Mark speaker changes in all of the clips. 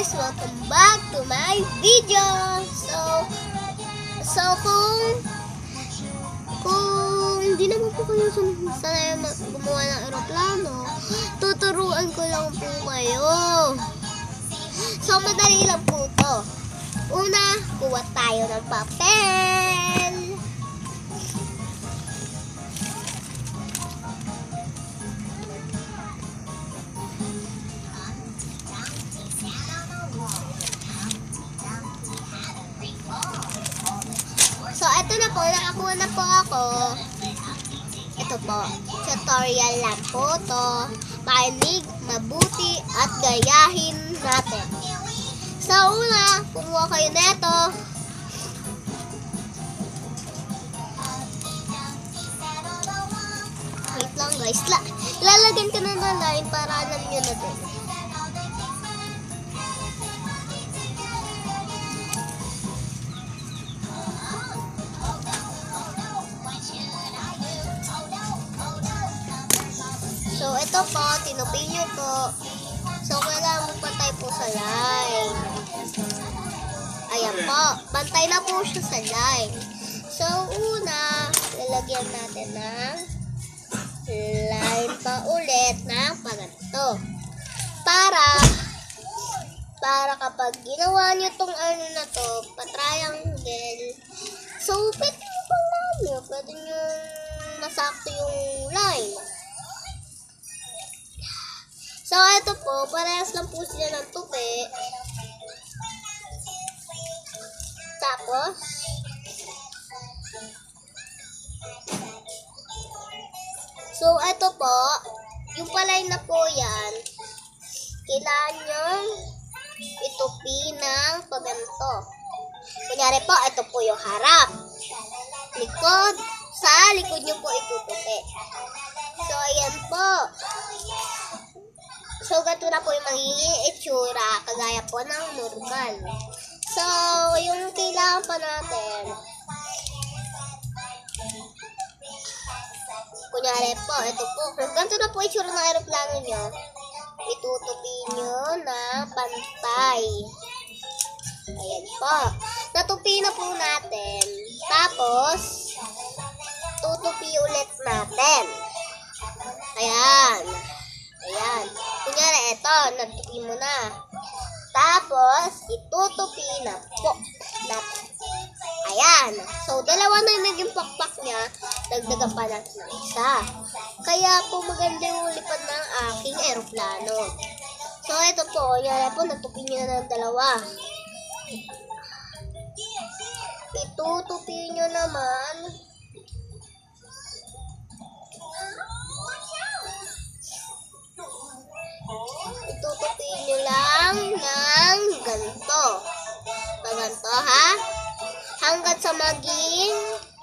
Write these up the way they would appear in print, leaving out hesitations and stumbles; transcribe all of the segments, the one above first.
Speaker 1: guys! Welcome back to my video! So kung hindi naman po kayo sanay gumawa ng eroplano, tuturuan ko lang po kayo. So madali lang po to. Una, kuha tayo ng papel. So, ito na po. Nakakuha na po ako. Ito po. Tutorial lang po to. Makinig, mabuti, at gayahin natin. So, una, kumuha kayo neto. Wait lang guys. Lalagyan ko na ng line para alam nyo na din. So, ito po, tinupi nyo po. So, kailangan pantay po sa line. Ayan po, pantay na po siya sa line. So, una, lalagyan natin ng line pa ulit ng paganto. Para kapag ginawa nyo tong ano na to, pa-triangle, so, pwede nyo pang nyo, pwede nyo masakto yung line. So, ito po, parehas lang po sila ng tupi. Tapos, so, ito po, yung palay na po yan, kailangan nyo itupi ng paganto. Kunyari po, ito po yung harap. Likod, sa likod nyo po itutupi. So, ayan po. So, gato na po yung magiging itsura, kagaya po ng normal. So, yung kailangan pa natin, kunyari po, ito po, kung ganito na po itsura ng aeroplano nyo, itutupi nyo na pantay. Ayan po. Natupi na po natin. Tapos, tutupi ulit natin. Ayan. Ayan. Kunyari, ito, natupi mo na. Tapos, itutupi na po natin. Ayan. So, dalawa na yung naging pakpak niya. Dagdagan pa natin ng isa. Kaya po maganda yung lipad ng aking aeroplano. So, ito po. Kunyari po, natupi niyo na ng dalawa. Itutupi nyo naman. Itutupi nyo lang ng ganito. Ganito, ha? Hanggat sa maging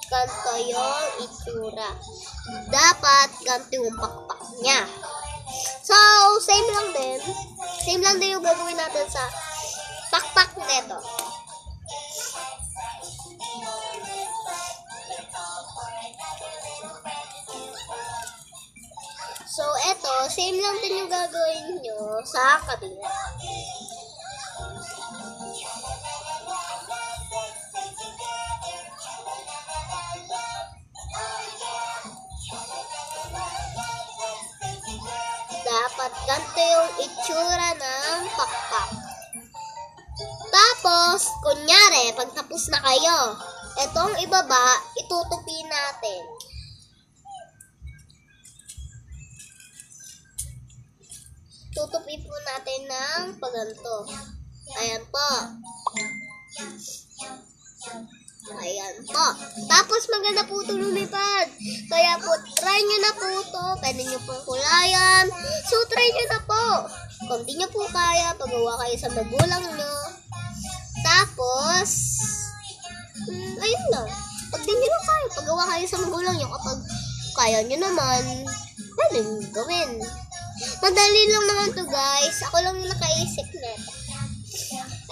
Speaker 1: ganito yung itsura. Dapat ganito yung pakpak niya. So, same lang din. Same lang din yung gagawin natin sa pakpak neto. So, eto, same lang din yung gagawin nyo sa kabila. Dapat ganito yung itsura ng pakpak. Tapos, kunyari, pag tapos na kayo, etong ibaba, itutupi natin. Tutupi po natin ng paganto. Ayan po. Ayan po. Tapos maganda po ito lumipad. Kaya po, try nyo na po ito. Pwede nyo pong kulayan. So, try nyo na po. Kung di nyo po kaya, pagawa kayo sa magulang nyo. Tapos, ayun lang. Pag di nyo na kaya, pagawa kayo sa magulang nyo. Kapag kaya nyo naman, pwede nyo gawin. Madali lang naman to guys. Ako lang yung nakaisip na.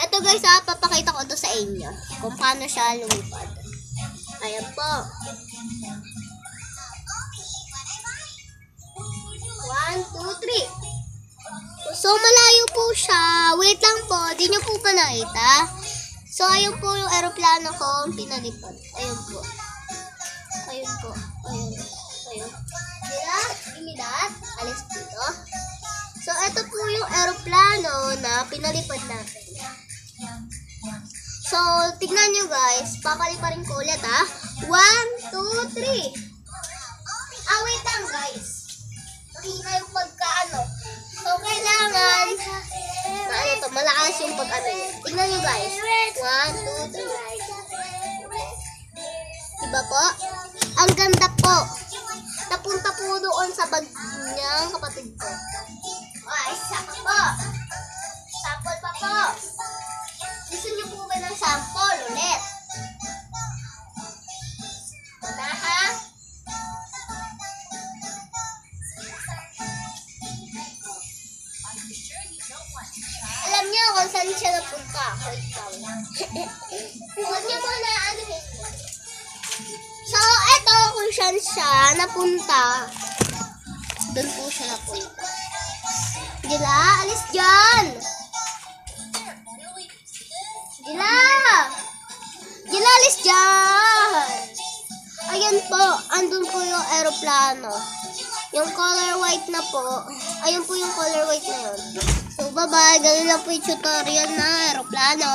Speaker 1: Ito guys, papakita ko to sa inyo. Kung paano siya lumipad. Ayan po. 1, 2, 3. So, malayo po siya. Wait lang po, di niyo po pa nakita. So, ayun po yung aeroplano ko, pinalipad. Ayun po. Ayun po. Ayun. Ayun. Give me that. Alis dito. So, ito po yung aeroplano na pinalipad natin. So, tignan nyo guys. Papaliparin ko ulit ha. 1, 2, 3. Wait lang guys. Makikita yung pagkaano. So, kailangan malakas yung pag-ano yun. Tignan nyo guys. 1, 2, 3. Diba po? Ang ganda po. Napunta po doon sa bag niyang kapatid ko. Ay, sample po. Sample pa po. Gusto niyo po ba ng sample ulit? Wala ha? Alam niyo kung saan siya napunta. Huwag niyo muna ano eh. So, eto kung saan siya napunta. Doon po siya napunta. Gila, alis dyan! Gila! Gila, alis dyan! Ayan po, andun po yung aeroplano. Yung color white na po. Ayun po yung color white na yun. So, bye-bye. Ganun lang po yung tutorial ng aeroplano.